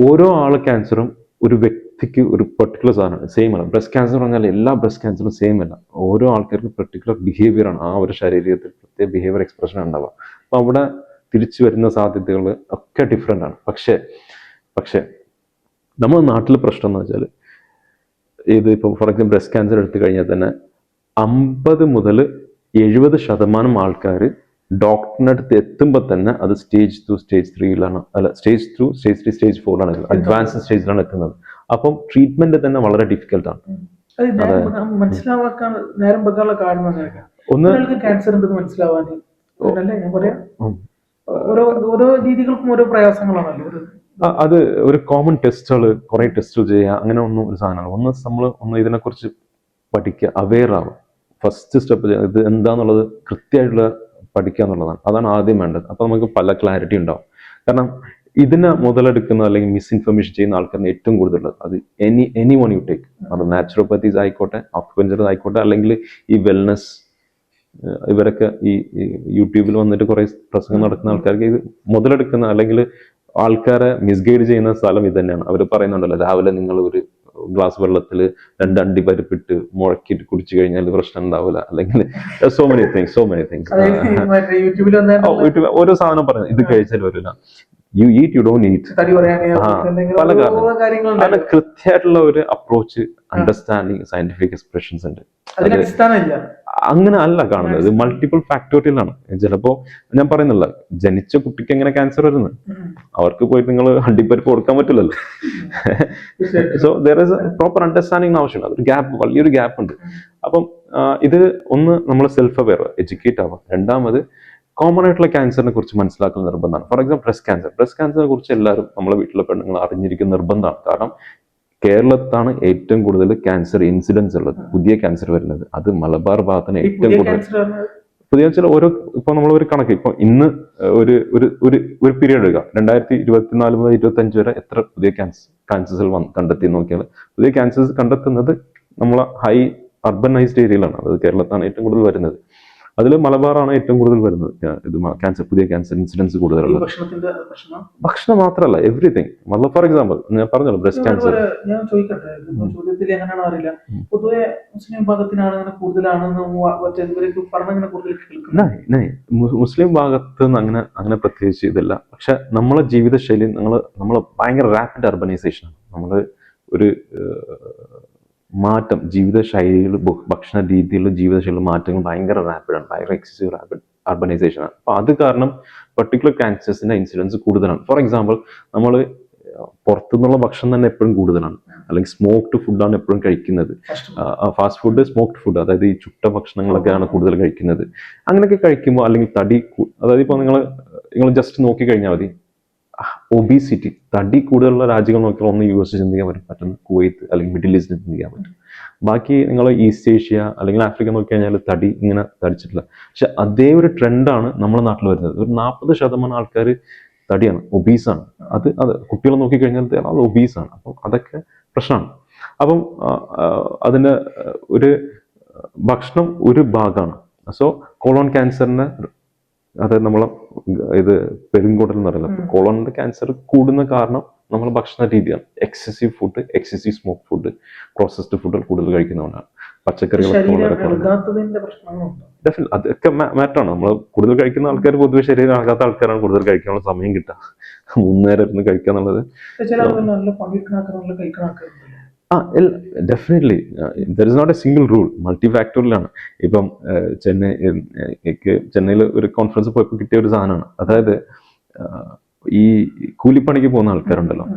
ഓരോ ക്യാൻസറും ഒരു വ്യക്തിക്ക് ഒരു പെർട്ടിക്കുലർ സാധനമാണ്, സെയിം അല്ല. ബ്രസ്റ്റ് ക്യാൻസർ പറഞ്ഞാൽ എല്ലാ ബ്രസ്റ്റ് ക്യാൻസറും സെയിം അല്ല. ഓരോ ആൾക്കാർക്കും പെർട്ടിക്കുലർ ബിഹേവിയർ ആണ്, ആ ഒരു ശരീരത്തിൽ പ്രത്യേക ബിഹേവിയർ എക്സ്പ്രഷൻ ഉണ്ടാവുക. അപ്പൊ അവിടെ തിരിച്ചു വരുന്ന സാധ്യതകൾ ഒക്കെ ഡിഫറെൻ്റ് ആണ്. പക്ഷേ നമ്മുടെ നാട്ടിലെ പ്രശ്നം എന്ന് വെച്ചാൽ ഇപ്പോൾ ഫോർ എക്സാമ്പിൾ ബ്രസ്റ്റ് ക്യാൻസർ എടുത്തു കഴിഞ്ഞാൽ തന്നെ 50 മുതൽ 70% ആൾക്കാർ ഡോക്ടറിന്റെ അടുത്ത് എത്തുമ്പോൾ തന്നെ അത് സ്റ്റേജ് 2 സ്റ്റേജ് 3 അല്ല സ്റ്റേജ് 2 സ്റ്റേജ് 3 സ്റ്റേജ് 4 അഡ്വാൻസ് സ്റ്റേജിലാണ് എത്തുന്നത്. അപ്പം ട്രീറ്റ്മെന്റ് തന്നെ വളരെ ഡിഫിക്കൽട്ടാണ്. മനസ്സിലാക്കാൻ നേരം വെക്കാനുള്ള കാരണം ഒന്ന് ക്യാൻസർ ഉണ്ടെന്ന് മനസ്സിലാവാൻ ഞാൻ പറയാം. ഓരോ രീതികൾക്കും ഓരോ പ്രയാസങ്ങളാണല്ലോ. അത് ഒരു കോമൺ ടെസ്റ്റുകൾ, കുറെ ടെസ്റ്റുകൾ ചെയ്യുക, അങ്ങനെ ഒന്നും ഒരു സാധനമാണ്. നമ്മൾ ഇതിനെക്കുറിച്ച് പഠിക്കുക, അവെയർ ആവുക. ഫസ്റ്റ് സ്റ്റെപ്പ് ഇത് എന്താന്നുള്ളത് കൃത്യമായിട്ടുള്ള പഠിക്കുക എന്നുള്ളതാണ്. അതാണ് ആദ്യം വേണ്ടത്. അപ്പൊ നമുക്ക് പല ക്ലാരിറ്റി ഉണ്ടാവും. കാരണം ഇതിനെ മുതലെടുക്കുന്ന അല്ലെങ്കിൽ മിസ്ഇൻഫർമേഷൻ ചെയ്യുന്ന ആൾക്കാരുടെ ഏറ്റവും കൂടുതലുള്ളത് അത് എനി വൺ യു ടേക്ക്, അത് നാച്ചുറോപ്പത്തീസ് ആയിക്കോട്ടെ, അക്യുപഞ്ചർ ആയിക്കോട്ടെ, അല്ലെങ്കിൽ ഈ വെൽനസ്, ഇവരൊക്കെ ഈ യൂട്യൂബിൽ വന്നിട്ട് കുറെ പ്രസംഗം നടക്കുന്ന ആൾക്കാർക്ക് ഇത് മുതലെടുക്കുന്ന അല്ലെങ്കിൽ ആൾക്കാരെ മിസ്ഗൈഡ് ചെയ്യുന്ന സ്ഥലം ഇത് തന്നെയാണ്. അവർ പറയുന്നുണ്ടല്ലോ, രാവിലെ നിങ്ങൾ ഒരു ഗ്ലാസ് വെള്ളത്തിൽ 2 അണ്ടിപ്പരിപ്പിട്ട് മുഴക്കിയിട്ട് കുടിച്ചു കഴിഞ്ഞാൽ പ്രശ്നം ഉണ്ടാവില്ല, അല്ലെങ്കിൽ സോ മെനി തിങ്സ്. യൂട്യൂബിൽ ഓരോ സാധനം പറഞ്ഞു ഇത് കഴിച്ചാൽ വരില്ല, you eat you don't eat, പല കാരണം അത് കൃത്യമായിട്ടുള്ള ഒരു അപ്രോച്ച്, അണ്ടർസ്റ്റാൻഡിങ്, സയന്റിഫിക് എക്സ്പ്രഷൻസ് ഉണ്ട്. അങ്ങനെ അല്ല കാണുന്നത്, മൾട്ടിപ്പിൾ ഫാക്ടോറിയലാണ്. ചിലപ്പോ ഞാൻ പറയുന്നില്ല ജനിച്ച കുട്ടിക്ക് എങ്ങനെ ക്യാൻസർ വരുന്നത്, അവർക്ക് പോയിട്ട് നിങ്ങൾ അണ്ടിപ്പരിപ്പ് കൊടുക്കാൻ പറ്റില്ലല്ലോ. So there is A proper understanding ആവശ്യമുണ്ട്. അതൊരു ഗ്യാപ്പ്, വലിയൊരു ഗ്യാപ്പ് ഉണ്ട്. അപ്പം ഇത് ഒന്ന് നമ്മൾ സെൽഫ് അവെയർ, എഡ്യൂക്കേറ്റ് ആവാം. രണ്ടാമത് കോമൺ ആയിട്ടുള്ള ക്യാൻസറിനെ കുറിച്ച് മനസ്സിലാക്കുന്ന നിർബന്ധമാണ്. ഫോർ എക്സാമ്പിൾ ബ്രസ്റ്റ് ക്യാൻസറിനെ കുറിച്ച് എല്ലാവരും നമ്മളെ വീട്ടിലെ പെണ്ണുങ്ങൾ അറിഞ്ഞിരിക്കുന്ന നിർബന്ധമാണ്. കാരണം കേരളത്താണ് ഏറ്റവും കൂടുതൽ ക്യാൻസർ ഇൻസിഡൻസ് ഉള്ളത്, പുതിയ ക്യാൻസർ വരുന്നത്. അത് മലബാർ ഭാഗത്താണ് ഏറ്റവും കൂടുതൽ. പുതിയ വെച്ചാൽ ഓരോ, ഇപ്പൊ നമ്മൾ ഒരു കണക്ക്, ഇപ്പൊ ഇന്ന് ഒരു പീരീഡ് എടുക്കുക, 2024 മുതൽ 2025 വരെ എത്ര പുതിയ ക്യാൻസേഴ്സ് കണ്ടെത്തി നോക്കിയാൽ, പുതിയ ക്യാൻസേഴ്സ് കണ്ടെത്തുന്നത് നമ്മളെ ഹൈ അർബനൈസ്ഡ് ഏരിയയിലാണ്. അത് കേരളത്താണ് ഏറ്റവും കൂടുതൽ വരുന്നത്. അതിൽ മലബാറാണ് ഏറ്റവും കൂടുതൽ വരുന്നത്. ഇത് പുതിയ ക്യാൻസർ ഇൻസിഡൻസ് കൂടുതലുള്ളത്. ഭക്ഷണം മാത്രമല്ല, എവറിഥിങ്. ഫോർ എക്സാമ്പിൾ ഞാൻ പറഞ്ഞല്ലോ ബ്രസ്റ്റ് ക്യാൻസർ. ഞാൻ ചോദിക്കട്ടെ, ചോദ്യത്തിൽ എങ്ങനെയാണോ അറിയില്ല, പൊതുവെ മുസ്ലിം വിഭാഗത്തിനാണ് കൂടുതലാണെന്ന് മുസ്ലിം ഭാഗത്ത് നിന്ന് അങ്ങനെ പ്രത്യേകിച്ച് ഇതില്ല. പക്ഷെ നമ്മളെ ജീവിതശൈലി, നമ്മള് ഭയങ്കര റാപ്പിഡ് അർബനൈസേഷൻ ആണ്. നമ്മള് ഒരു മാറ്റം, ജീവിതശൈലികൾ, ഭക്ഷണ രീതിയിലുള്ള ജീവിതശൈലി മാറ്റങ്ങൾ ഭയങ്കര റാപ്പിഡാണ്, ഭയങ്കര എക്സസീവ് റാപ്പിഡ് അർബനൈസേഷൻ ആണ്. അപ്പൊ അത് കാരണം പർട്ടിക്കുലർ ക്യാൻസേഴ്സിന്റെ ഇൻസിഡൻസ് കൂടുതലാണ്. ഫോർ എക്സാമ്പിൾ നമ്മൾ പുറത്തുനിന്നുള്ള ഭക്ഷണം തന്നെ എപ്പോഴും കൂടുതലാണ്, അല്ലെങ്കിൽ സ്മോക്ഡ് ഫുഡാണ് എപ്പോഴും കഴിക്കുന്നത്. ഫാസ്റ്റ് ഫുഡ്, സ്മോക്ഡ് ഫുഡ്, അതായത് ഈ ചുട്ട ഭക്ഷണങ്ങളൊക്കെയാണ് കൂടുതൽ കഴിക്കുന്നത്. അങ്ങനെയൊക്കെ കഴിക്കുമ്പോൾ അല്ലെങ്കിൽ അതായത് ഇപ്പോൾ നിങ്ങൾ ജസ്റ്റ് നോക്കിക്കഴിഞ്ഞാൽ മതി, ഒബീസിറ്റി, തടി കൂടുതലുള്ള രാജ്യങ്ങൾ നോക്കിയാൽ ഒന്ന് US ചിന്തിക്കാൻ പറ്റും, കുവൈത്ത് അല്ലെങ്കിൽ മിഡിൽ ഈസ്റ്റ് ചിന്തിക്കാൻ പറ്റും. ബാക്കി നിങ്ങൾ ഈസ്റ്റ് ഏഷ്യ അല്ലെങ്കിൽ ആഫ്രിക്ക നോക്കി കഴിഞ്ഞാൽ തടി ഇങ്ങനെ തടിച്ചിട്ടില്ല. പക്ഷെ അതേ ഒരു ട്രെൻഡാണ് നമ്മുടെ നാട്ടിൽ വരുന്നത്. ഒരു 40% ആൾക്കാർ തടിയാണ്, ഒബീസാണ്. അത് കുട്ടികളെ നോക്കിക്കഴിഞ്ഞാൽ അത് ഒബീസാണ്. അപ്പം അതൊക്കെ പ്രശ്നമാണ്. അപ്പം അതിൻ്റെ ഒരു ഭക്ഷണം ഒരു ഭാഗമാണ്. സോ കോളോൺ ക്യാൻസറിന്, അതായത് നമ്മളെ പെരുങ്കുടൽ എന്ന് പറയുന്നത്, കോളോണിന്റെ ക്യാൻസർ കൂടുന്ന കാരണം നമ്മൾ ഭക്ഷണ രീതിയാണ്. Excessive food, excessive smoke food, processed ഫുഡുകൾ കൂടുതൽ കഴിക്കുന്നതുകൊണ്ടാണ്. പച്ചക്കറികളൊക്കെ വളരെ ഡെഫിനറ്റ് അതൊക്കെ മാറ്ററാണ്. നമ്മൾ കൂടുതൽ കഴിക്കുന്ന ആൾക്കാർ പൊതുവെ ശരീരം ആകാത്ത ആൾക്കാരാണ് കൂടുതൽ കഴിക്കാനുള്ള സമയം കിട്ടുക. 3 നേരം ഇരുന്ന് കഴിക്കുക എന്നുള്ളത്. Definitely there is not a single rule, multi ഫാക്ടോറിയലാണ്. ഇപ്പം ചെന്നൈയിൽ ഒരു കോൺഫറൻസ് പോയപ്പോൾ കിട്ടിയ ഒരു സാധനമാണ്. അതായത് ഈ കൂലിപ്പണിക്ക് പോകുന്ന ആൾക്കാരുണ്ടല്ലോ,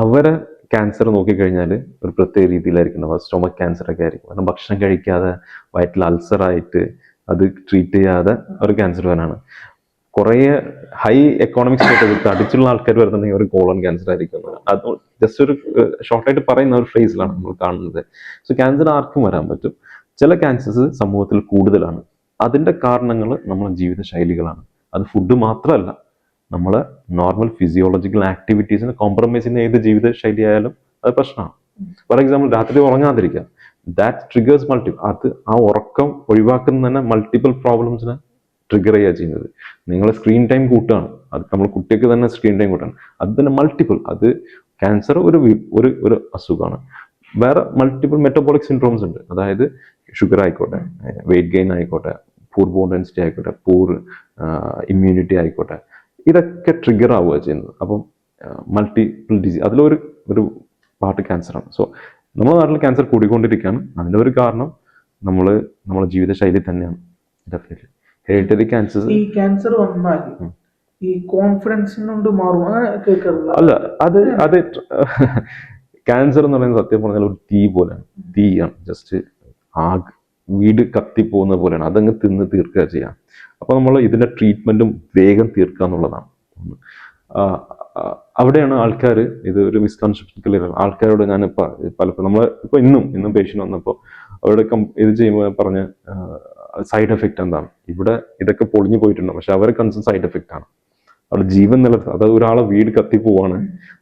അവരെ ക്യാൻസർ നോക്കിക്കഴിഞ്ഞാൽ ഒരു പ്രത്യേക രീതിയിലായിരിക്കും. സ്റ്റൊമക് ക്യാൻസർ ഒക്കെ ആയിരിക്കും. കാരണം ഭക്ഷണം കഴിക്കാതെ വയറ്റിൽ അൾസറായിട്ട് അത് ട്രീറ്റ് ചെയ്യാതെ ഒരു ക്യാൻസർ വരാനാണ്. കുറേ ഹൈ എക്കോണമിക് സ്റ്റേറ്റ് തടിച്ചുള്ള ആൾക്കാർ വരുന്നുണ്ടെങ്കിൽ ഒരു കോളൺ ക്യാൻസർ ആയിരിക്കും. അത് ജസ്റ്റ് ഒരു ഷോർട്ടായിട്ട് പറയുന്ന ഒരു ഫേസിലാണ് നമ്മൾ കാണുന്നത്. സോ ക്യാൻസർ ആർക്കും വരാൻ പറ്റും. ചില ക്യാൻസേഴ്സ് സമൂഹത്തിൽ കൂടുതലാണ്. അതിന്റെ കാരണങ്ങൾ നമ്മുടെ ജീവിതശൈലികളാണ്. അത് ഫുഡ് മാത്രമല്ല, നമ്മളെ നോർമൽ ഫിസിയോളജിക്കൽ ആക്ടിവിറ്റീസിനെ കോംപ്രമൈസ് ചെയ്യുന്ന ഏത് ജീവിതശൈലി ആയാലും അത് പ്രശ്നമാണ്. ഫോർ എക്സാമ്പിൾ രാത്രി ഉറങ്ങാതിരിക്കുക, ദാറ്റ് ട്രിഗേഴ്സ് അത് ആ ഉറക്കം ഒഴിവാക്കുന്ന തന്നെ മൾട്ടിപ്പിൾ പ്രോബ്ലംസിനെ ട്രിഗർ ചെയ്യുക ചെയ്യുന്നത്. നിങ്ങൾ സ്ക്രീൻ ടൈം കൂട്ടുകയാണ്, അത് നമ്മൾ കുട്ടിക്ക് തന്നെ സ്ക്രീൻ ടൈം കൂട്ടാണ്, അത് തന്നെ മൾട്ടിപ്പിൾ. അത് ക്യാൻസർ ഒരു അസുഖമാണ്. വേറെ മൾട്ടിപ്പിൾ മെറ്റബോളിക് സിൻഡ്രോംസ് ഉണ്ട്. അതായത് ഷുഗർ ആയിക്കോട്ടെ, വെയിറ്റ് ഗെയിൻ ആയിക്കോട്ടെ, പൂർ ബോൺ ഡെൻസിറ്റി ആയിക്കോട്ടെ, പൂർ ഇമ്മ്യൂണിറ്റി ആയിക്കോട്ടെ, ഇതൊക്കെ ട്രിഗർ ആവുക ചെയ്യുന്നത്. അപ്പം മൾട്ടിപ്പിൾ ഡിസീസ് അതിലൊരു പാർട്ട് ക്യാൻസറാണ്. സോ നമ്മുടെ നാട്ടിൽ ക്യാൻസർ കൂടിക്കൊണ്ടിരിക്കുകയാണ്. അതിൻ്റെ ഒരു കാരണം നമ്മുടെ ജീവിതശൈലി തന്നെയാണ്. Definitely hereditary cancer. ഈ ക്യാൻസർ വന്നാൽ ഈ കോൺഫിഡൻസിനോട് മാറും അല്ല, അത് ക്യാൻസർ എന്ന് പറയുന്നത് സത്യം പറഞ്ഞാൽ ഒരു തീയാണ്. ജസ്റ്റ് വീട് കത്തിപ്പോകുന്ന പോലെയാണ്. അതങ്ങ് തിന്ന് തീർക്കുക ചെയ്യാം. അപ്പൊ നമ്മൾ ഇതിന്റെ ട്രീറ്റ്മെന്റും വേഗം തീർക്കുക എന്നുള്ളതാണ്. അവിടെയാണ് ആൾക്കാർ ഇത് ഒരു മിസ്കൺസെപ്ഷൻ ക്ലിയർ. ആൾക്കാരോട് ഞാൻ പലപ്പോഴും ഇന്നും പേഷ്യന്റ് വന്നപ്പോൾ അവരുടെ ഇത് ചെയ്യുമ്പോൾ പറഞ്ഞ സൈഡ് എഫക്റ്റ് എന്താണ്, ഇവിടെ ഇതൊക്കെ പൊളിഞ്ഞു പോയിട്ടുണ്ടോ, പക്ഷെ അവരെ കൺസേൺ സൈഡ് എഫക്റ്റ് ആണ്. അവിടെ ജീവൻ നിലനിർത്തുക, അതായത് ഒരാളെ വീട് കത്തിപ്പോവാണ്,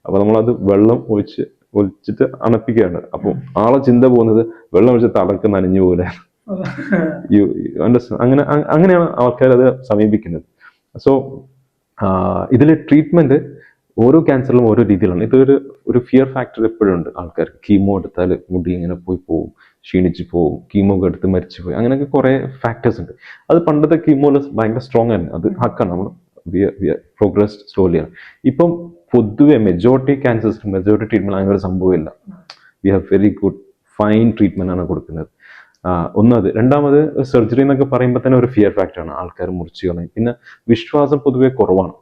അപ്പൊ നമ്മളത് വെള്ളം ഒഴിച്ചിട്ട് അണപ്പിക്കുകയാണ്. അപ്പൊ ആളെ ചിന്ത പോകുന്നത് വെള്ളം ഒഴിച്ച് തലക്ക് നനഞ്ഞു പോലെ. അങ്ങനെയാണ് ആൾക്കാർ അത് സമീപിക്കുന്നത്. സോ ഇതിലെ ട്രീറ്റ്മെന്റ് ഓരോ ക്യാൻസറിലും ഓരോ രീതിയിലാണ്. ഒരു ഫിയർ ഫാക്ടർ എപ്പോഴും ഉണ്ട് ആൾക്കാർക്ക്. കീമോ എടുത്താൽ മുടി ഇങ്ങനെ പോവും, ക്ഷീണിച്ച് പോവും, കീമോ എടുത്ത് മരിച്ചു പോയി, അങ്ങനെയൊക്കെ കുറേ ഫാക്ടേഴ്സ് ഉണ്ട്. അത് പണ്ടത്തെ കീമോയിൽ ഭയങ്കര സ്ട്രോങ് ആയിരുന്നു, അത് ഹക്കാണ്. നമ്മൾ പ്രോഗ്രസ് സ്ലോലിയാണ്. ഇപ്പം പൊതുവെ മെജോറിറ്റി ക്യാൻസേഴ്സ് മെജോറിറ്റി ട്രീറ്റ്മെന്റ് അങ്ങനെ ഒരു സംഭവമില്ല. We have very good fine treatment ആണ് കൊടുക്കുന്നത്. ഒന്നത്. രണ്ടാമത് സർജറി എന്നൊക്കെ പറയുമ്പോൾ തന്നെ ഒരു ഫിയർ ഫാക്ടറാണ്, ആൾക്കാർ മുറിച്ച് കളയും. പിന്നെ വിശ്വാസം പൊതുവെ കുറവാണ്.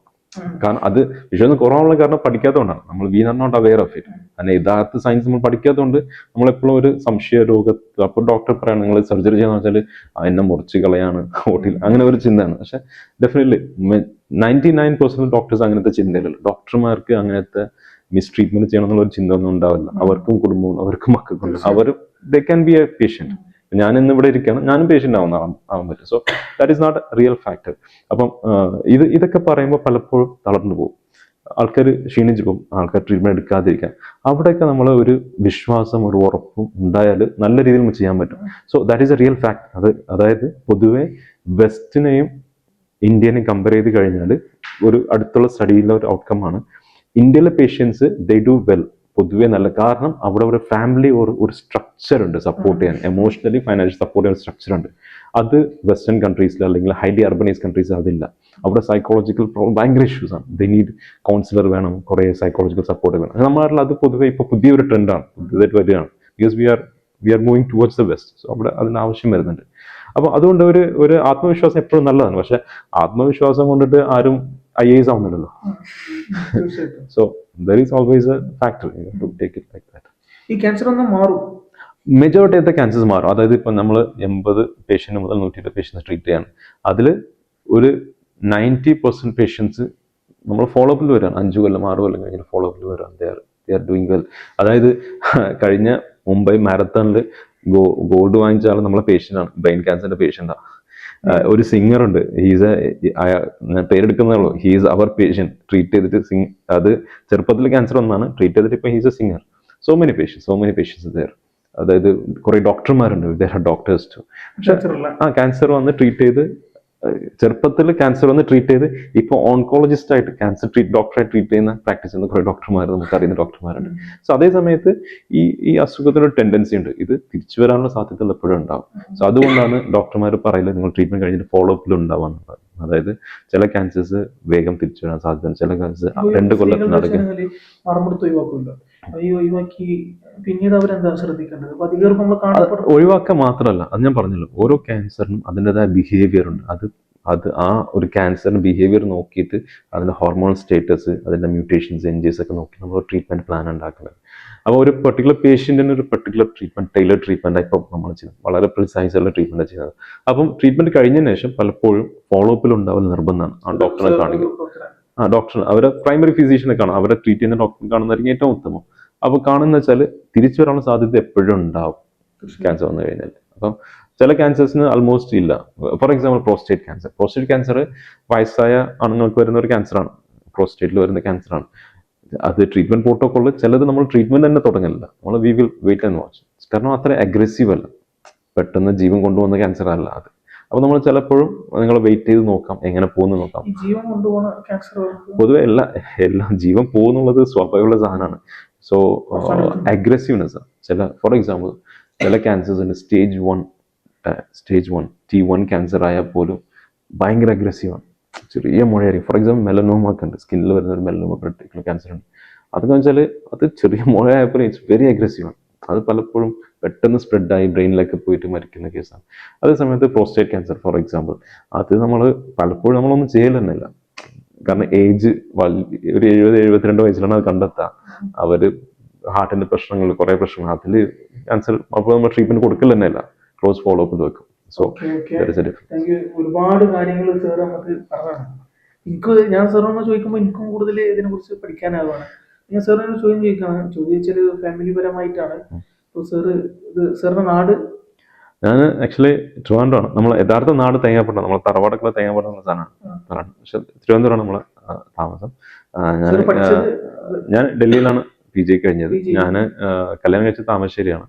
കാരണം അത് വിശ്വാസം കുറവാനുള്ള കാരണം പഠിക്കാത്തതുകൊണ്ടാണ്. നമ്മൾ we are not aware of it. കാരണം യഥാർത്ഥ സയൻസ് നമ്മൾ പഠിക്കാത്തതുകൊണ്ട് നമ്മളെപ്പോഴും ഒരു സംശയ രോഗത്ത്, അപ്പോൾ ഡോക്ടർ പറയാണ് നിങ്ങൾ സർജറി ചെയ്യാന്ന് വെച്ചാൽ എന്നെ മുറിച്ച് കളയാണ് ഓട്ടിൽ, അങ്ങനെ ഒരു ചിന്തയാണ്. പക്ഷെ ഡെഫിനറ്റ്ലി 99% ഡോക്ടേഴ്സ് അങ്ങനത്തെ ചിന്തയിലല്ല. ഡോക്ടർമാർക്ക് അങ്ങനത്തെ മിസ്ട്രീറ്റ്മെന്റ് ചെയ്യണം എന്നുള്ള ഒരു ചിന്ത ഒന്നും ഉണ്ടാവില്ല. അവർക്കും കുടുംബവും അവർക്കും മക്കൾക്കും അവർ they can be a patient. ഞാൻ ഇന്ന് ഇവിടെ ഇരിക്കുകയാണ്, ഞാനും പേഷ്യന്റ് ആവാൻ പറ്റും. So that is not real factor. അപ്പം ഇതൊക്കെ പറയുമ്പോൾ പലപ്പോഴും തളർന്നു പോകും, ആൾക്കാർ ക്ഷീണിച്ചു പോകും, ആൾക്കാർ ട്രീറ്റ്മെന്റ് എടുക്കാതിരിക്കാൻ. അവിടെയൊക്കെ നമ്മൾ ഒരു വിശ്വാസം, ഒരു ഉറപ്പും ഉണ്ടായാൽ നല്ല രീതിയിൽ നമുക്ക് ചെയ്യാൻ പറ്റും. So that is A real fact. അതായത് പൊതുവെ വെസ്റ്റിനെയും ഇന്ത്യനെയും കമ്പയർ ചെയ്ത് കഴിഞ്ഞാൽ ഒരു അടുത്തുള്ള സ്റ്റഡിയിലെ ഒരു ഔട്ട്കം ആണ് ഇന്ത്യയിലെ പേഷ്യൻസ് ദേ ഡു വെൽ, പൊതുവെ നല്ല. കാരണം അവിടെ ഒരു ഫാമിലി ഒരു സ്ട്രക്ചർ ഉണ്ട് സപ്പോർട്ട് ചെയ്യാൻ, എമോഷണലി ഫൈനാൻഷ്യൽ സപ്പോർട്ട് ചെയ്യാൻ സ്ട്രക്ചർ ഉണ്ട്. അത് വെസ്റ്റേൺ കൺട്രീസിൽ അല്ലെങ്കിൽ ഹൈലി അർബനൈസ് കൺട്രീസിൽ അതില്ല. അവിടെ സൈക്കോളജിക്കൽ പ്രോബ്ലം ഭയങ്കര ഇഷ്യൂസ് ആണ്. ദേ നീഡ് കൗൺസിലർ വേണം, കുറേ സൈക്കോളജിക്കൽ സപ്പോർട്ട് വേണം. നമ്മുടെ നാട്ടിൽ അത് പൊതുവെ ഇപ്പോൾ പുതിയൊരു ട്രെൻഡാണ്, പുതിയതായിട്ട് വരികയാണ്. Because we are moving towards the west. So അവിടെ അതിന് ആവശ്യം വരുന്നുണ്ട്. അപ്പോൾ അതുകൊണ്ട് ഒരു ആത്മവിശ്വാസം എപ്പോഴും നല്ലതാണ്. പക്ഷെ ആത്മവിശ്വാസം കൊണ്ടിട്ട് ആരും IAS ആവുന്നില്ലല്ലോ. So there is always a factor to take it like that. ഈ ക്യാൻസർ ഒന്നും മാറും, മെജോറിറ്റി ഓഫ് ദ ക്യാൻസേഴ്സ് മാറും. അതായത് ഇപ്പം നമ്മൾ 80 പേഷ്യന്റ് മുതൽ 120 പേഷ്യൻസ് ട്രീറ്റ് ചെയ്യാണ്. അതിൽ ഒരു 90% പേഷ്യൻസ് നമ്മൾ ഫോളോ അപ്പിൽ വരാണ്. 5 കൊല്ലം 6 കൊല്ലം കഴിഞ്ഞ് ഫോളോ അപ്പിൽ വരാണ്. They are doing well. അതായത് കഴിഞ്ഞ മുംബൈ മാരത്തണിൽ ഗോൾഡ് വാങ്ങിച്ച ആൾ നമ്മളെ പേഷ്യൻ്റാണ്, ബ്രെയിൻ ക്യാൻസറിന്റെ പേഷ്യൻ്റാണ്. ഒരു സിംഗർ ഉണ്ട്, പേരെടുക്കുന്നേ ഹീസ് അവർ പേഷ്യന്റ്. ട്രീറ്റ് ചെയ്തിട്ട് അത് ചെറുപ്പത്തിൽ ക്യാൻസർ ഒന്നാണ്, ട്രീറ്റ് ചെയ്തിട്ട് ഇപ്പൊ he's a singer. So many patients there. അതായത് കുറെ ഡോക്ടർമാരുണ്ട്, ഡോക്ടേഴ്സ് ടു. പക്ഷെ ക്യാൻസർ വന്ന് ട്രീറ്റ് ചെയ്ത്, ചെറുപ്പത്തിൽ ക്യാൻസർ വന്ന് ട്രീറ്റ് ചെയ്ത് ഇപ്പോൾ ഓൺകോളജിസ്റ്റ് ആയിട്ട് ക്യാൻസർ ഡോക്ടറായിട്ട് ട്രീറ്റ് ചെയ്യുന്ന പ്രാക്ടീസ് ചെയ്യുന്ന കുറെ ഡോക്ടർമാർ, നമുക്ക് അറിയുന്ന ഡോക്ടർമാരുണ്ട്. സോ അതേ സമയത്ത് ഈ അസുഖത്തിനൊരു ടെൻഡൻസി ഉണ്ട്, ഇത് തിരിച്ചു വരാനുള്ള സാധ്യതകൾ എപ്പോഴും ഉണ്ടാവും. സോ അതുകൊണ്ടാണ് ഡോക്ടർമാർ പറയുന്നത് നിങ്ങൾ ട്രീറ്റ്മെന്റ് കഴിഞ്ഞിട്ട് ഫോളോ അപ്പിൽ ഉണ്ടാവാന്നുള്ളത്. അതായത് ചില ക്യാൻസേഴ്സ് വേഗം തിരിച്ചു വരാൻ സാധ്യത, ചില ക്യാൻസർ 2 കൊല്ലത്തിൽ നടക്കും. ഒഴിവാക്കാൻ മാത്രമല്ല, അത് ഞാൻ പറഞ്ഞല്ലോ, ഓരോ ക്യാൻസറിനും അതിൻ്റെതായ ബിഹേവിയർ ഉണ്ട്. അത് ആ ഒരു ക്യാൻസറിന്റെ ബിഹേവിയർ നോക്കിയിട്ട് അതിന്റെ ഹോർമോൺ സ്റ്റേറ്റസ്, അതിന്റെ മ്യൂട്ടേഷൻസ്, എൻജീസ് ഒക്കെ നോക്കി നമ്മൾ ട്രീറ്റ്മെന്റ് പ്ലാൻ ഉണ്ടാക്കുന്നത്. അപ്പോൾ ഒരു പെർട്ടിക്കുലർ പേഷ്യന്റിന് ഒരു പെർട്ടിക്കുലർ ട്രീറ്റ്മെന്റ്, ടൈലർ ട്രീറ്റ്മെന്റ് ഇപ്പം നമ്മൾ ചെയ്യുന്നത്, വളരെ പ്രിസൈസ് ഉള്ള ട്രീറ്റ്മെന്റ് ചെയ്യുന്നത്. അപ്പം ട്രീറ്റ്മെന്റ് കഴിഞ്ഞതിന് ശേഷം പലപ്പോഴും ഫോളോ അപ്പിൽ ഉണ്ടാവുന്ന നിർബന്ധമാണ്. ആ ഡോക്ടറെ കാണിക്കും, ഡോക്ടർ അവരെ പ്രൈമറി ഫിസിഷ്യനെ കാണും, അവരെ ട്രീറ്റ് ചെയ്യുന്ന ഡോക്ടറെ കാണുന്നതായിരിക്കും ഏറ്റവും ഉത്തമം. അപ്പോൾ കാണുന്ന വെച്ചാൽ തിരിച്ചു വരാനുള്ള സാധ്യത എപ്പോഴും ഉണ്ടാവും ക്യാൻസർ വന്നു കഴിഞ്ഞാൽ. അപ്പം ചില ക്യാൻസേഴ്സിന് ആൾമോസ്റ്റ് ഇല്ല. ഫോർ എക്സാമ്പിൾ പ്രോസ്റ്റേറ്റ് ക്യാൻസർ വയസ്സായ ആണുങ്ങൾക്ക് വരുന്ന ഒരു ക്യാൻസറാണ്, പ്രോസ്റ്റേറ്റിൽ വരുന്ന ക്യാൻസറാണ്. അത് ട്രീറ്റ്മെന്റ് പ്രോട്ടോക്കോളിൽ ചിലത് നമ്മൾ ട്രീറ്റ്മെന്റ് തന്നെ തുടങ്ങില്ല, നമ്മൾ we will wait and watch. കാരണം അത്ര അഗ്രസീവ് അല്ല, പെട്ടെന്ന് ജീവൻ കൊണ്ടുപോകുന്ന ക്യാൻസർ അല്ല അത്. അപ്പൊ നമ്മൾ ചിലപ്പോഴും നിങ്ങൾ വെയിറ്റ് ചെയ്ത് നോക്കാം, എങ്ങനെ പോകുന്നു നോക്കാം. പൊതുവെ എല്ലാം ജീവൻ പോകുന്നുള്ളത് സ്വാഭാവികമുള്ള സാധനമാണ്. സോ അഗ്രസീവ്നെസ് ഫോർ എക്സാമ്പിൾ ചില ക്യാൻസേഴ്സിന് സ്റ്റേജ് 1 T1 ക്യാൻസർ ആയാൽ പോലും ഭയങ്കര അഗ്രസീവാണ്, ചെറിയ മുഴയായിരിക്കും. ഫോർ എക്സാമ്പിൾ മെലനോമ ഒക്കെ ഉണ്ട്, സ്കിന്നിൽ വരുന്ന ഒരു മെലനോമ പെർട്ടിക്കുലർ ക്യാൻസർ ഉണ്ട്. അതൊക്കെ വെച്ചാൽ അത് ചെറിയ മുഴയായ പോലെ ഇറ്റ്സ് വെരി അഗ്രസീവാണ്. അത് പലപ്പോഴും പെട്ടെന്ന് സ്പ്രെഡായി ബ്രെയിനിലൊക്കെ പോയിട്ട് മരിക്കുന്ന കേസാണ്. അതേ സമയത്ത് പ്രോസ്റ്റേറ്റ് ക്യാൻസർ ഫോർ എക്സാമ്പിൾ, അത് നമ്മൾ പലപ്പോഴും നമ്മളൊന്നും ചെയ്യലെന്നില്ല. കാരണം ഏജ് ഒരു 70-72 വയസ്സിലാണ് അത് കണ്ടെത്തുക. അവര് ഹാർട്ടിന്റെ പ്രശ്നങ്ങൾ, കുറെ പ്രശ്നങ്ങൾ, അതിൽ ക്യാൻസർ അപ്പോൾ നമ്മൾ ട്രീറ്റ്മെന്റ് കൊടുക്കൽ തന്നെയല്ല, ക്ലോസ് ഫോളോ അപ്പ് വെക്കും. സോ ഒരുപാട് കാര്യങ്ങൾ സാർ നമുക്ക് പറഞ്ഞു. ഞാൻ സാറിനോട് ചോദിക്കുമ്പോൾ എനിക്കും കൂടുതൽ ഇതിനെ കുറിച്ച് പഠിക്കാനാവാണ്. ഞാൻ സാറിനോട് ചോദിച്ചൊരു ഫാമിലി പരമായിട്ടാണ്. സാറിന്റെ നാട്? ഞാൻ ആക്ച്വലി ട്രിവാൻഡ്രമാണ്. നമ്മളെ യഥാർത്ഥ നാട് തേങ്ങാപ്പട്ട, നമ്മളെ തറവാടൊക്കെ തേങ്ങാപ്പട്ട എന്ന സാധനമാണ്. പക്ഷെ തിരുവനന്തപുരമാണ് നമ്മളെ താമസം. ഞാൻ ഡൽഹിയിലാണ് PG കഴിഞ്ഞത്. ഞാൻ കല്യാണം കഴിച്ചത് താമരശ്ശേരിയാണ്.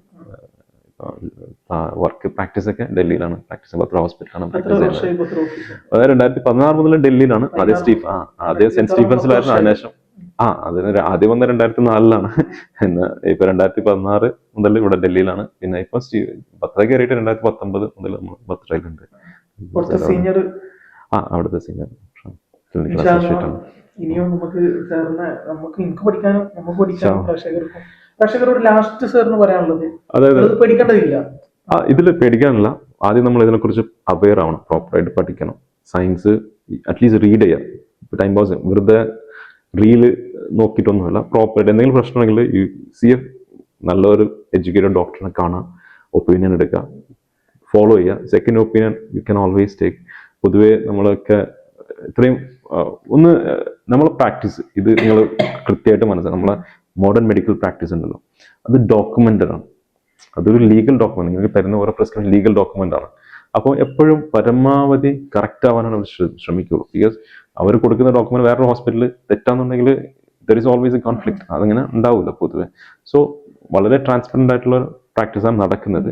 വർക്ക് പ്രാക്ടീസ് ഒക്കെ ഡൽഹിയിലാണ് പ്രാക്ടീസ്, ബത്ര ഹോസ്പിറ്റലാണ് പ്രാക്ടീസ് ചെയ്യുന്നത്. അതായത് 2016 മുതൽ ഡൽഹിയിലാണ്. ആദ്യം സെന്റ് സ്റ്റീഫൻസിലായിരുന്നു, അതിനുശേഷം അതിന് ആദ്യം വന്ന 2004 എന്ന് ഇപ്പൊ 2016 മുതൽ ഇവിടെ ഡൽഹിയിലാണ്. പിന്നെ ഇപ്പൊ ബത്ര കയറിയിട്ട് 2019 മുതൽ നമ്മൾ ബത്രയിലുണ്ട്. സീനിയർ അവിടുത്തെ സീനിയർ ഇനിയും നമുക്ക് സാറിനെ എനിക്ക് പഠിക്കാനും നമുക്ക് പഠിക്കാനും പ്രേക്ഷകരോട് ലാസ്റ്റ് സാറിന് പറയാനുള്ളത് അതായത് പേടിക്കേണ്ടതില്ല. ഇതിൽ പേടിക്കാനില്ല. ആദ്യം നമ്മൾ ഇതിനെ കുറിച്ച് അവെയർ ആവണം, പ്രോപ്പറായിട്ട് പഠിക്കണം. സയൻസ് അറ്റ്ലീസ്റ്റ് റീഡ് ചെയ്യാം. ടൈം പാസ് വെറുതെ റീല് നോക്കിയിട്ടൊന്നുമല്ല, പ്രോപ്പറായിട്ട് എന്തെങ്കിലും പ്രശ്നമുണ്ടെങ്കിൽ നല്ലൊരു എഡ്യൂക്കേറ്റഡ് ഡോക്ടറിനെ കാണാം, ഒപ്പീനിയൻ എടുക്കുക, ഫോളോ ചെയ്യുക. Second opinion you can always take. പൊതുവേ നമ്മളൊക്കെ ഇത്രയും നമ്മളെ പ്രാക്ടീസ് ഇത് നിങ്ങൾ കൃത്യമായിട്ട് മനസ്സിലാക്കാം. നമ്മളെ മോഡേൺ മെഡിക്കൽ പ്രാക്ടീസ് ഉണ്ടല്ലോ, അത് ഡോക്യുമെന്റഡ് ആണ്. അതൊരു ലീഗൽ ഡോക്യുമെന്റ്, നിങ്ങൾക്ക് തരുന്ന ഓരോ പ്രിസ്ക്രിപ്ഷൻ ലീഗൽ ഡോക്യുമെന്റ് ആണ്. അപ്പോൾ എപ്പോഴും പരമാവധി കറക്റ്റ് ആവാനാണ് അവർ ശ്രമിക്കുള്ളൂ. ബിക്കോസ് അവർ കൊടുക്കുന്ന ഡോക്യുമെന്റ് വേറൊരു ഹോസ്പിറ്റലിൽ തെറ്റാന്നുണ്ടെങ്കിൽ there is always a conflict. അതങ്ങനെ ഉണ്ടാവില്ല പൊതുവെ. സോ വളരെ ട്രാൻസ്പെറന്റ് ആയിട്ടുള്ള പ്രാക്ടീസാണ് നടക്കുന്നത്.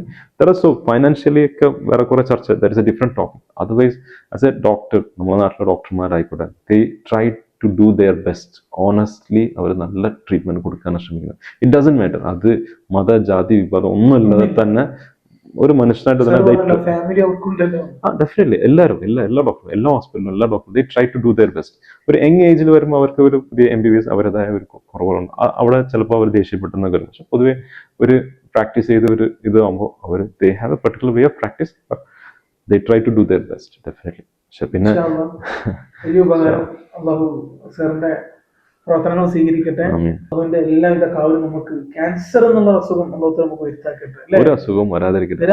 സോ ഫൈനാൻഷ്യലി ഒക്കെ വേറെ കുറെ ചർച്ച, there is a different topic. Otherwise as a doctor, നമ്മുടെ നാട്ടിലെ ഡോക്ടർമാരായിക്കോട്ടെ, they try to do their best. Honestly അവർ നല്ല ട്രീറ്റ്മെന്റ് കൊടുക്കാനാണ് ശ്രമിക്കുന്നത്. ഇറ്റ് ഡസന്റ് മാറ്റർ അത് മത, ജാതി, വിഭാഗം ഒന്നുമില്ലാതെ തന്നെ ഒരു മനുഷ്യനായിട്ട് ഡെഫിനറ്റ്ലി എല്ലാവരും എല്ലാ ഡോക്ടറും, എല്ലാ ഹോസ്പിറ്റലും, എല്ലാ ഡോക്ടറും they try to do their best. ഒരു യങ് ഏജിൽ വരുമ്പോൾ അവർക്ക് ഒരു പുതിയ MBBS അവരുടേതായ ഒരു കുറവുകളുണ്ട്. അവിടെ ചിലപ്പോൾ അവർ ദേഷ്യപ്പെട്ടെന്നൊക്കെ വരും. പക്ഷെ പൊതുവെ ഒരു പ്രാക്ടീസ് ചെയ്ത ഒരു ഇതാകുമ്പോൾ അവർ they have a particular way of practice, they try to do their best definitely. പക്ഷെ പിന്നെ പ്രവർത്തനങ്ങൾ സ്വീകരിക്കട്ടെ. അതുകൊണ്ട് എല്ലാവിധ കാവലും നമുക്ക് ക്യാൻസർ എന്നുള്ള അസുഖം നമുക്ക് വരുത്താക്കട്ടെ. ഒരു അസുഖവും വരാതിരിക്കട്ടെ.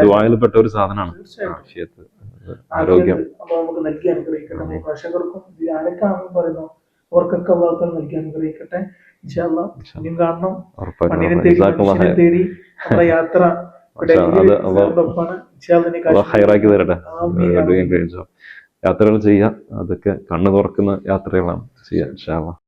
ദുആയിൽപ്പെട്ട ഒരു സാധനമാണ് ആരോഗ്യം. നമുക്ക് നൽകി അനുഗ്രഹിക്കട്ടെ. പ്രേക്ഷകർക്കും ആരൊക്കെ പറയുന്നു അവർക്കൊക്കെ അള്ളാഹു നൽകി അനുഗ്രഹിക്കട്ടെ. ഇൻഷാ അല്ലാഹ് ഇനിയും കാണണം. മണ്ണിനെ തേടി നമ്മുടെ യാത്ര യാത്രകൾ ചെയ്യാം. അതൊക്കെ കണ്ണു തുറക്കുന്ന യാത്രകളാണ് ചെയ്യാൻ. ഇൻഷാ അല്ലാഹ്.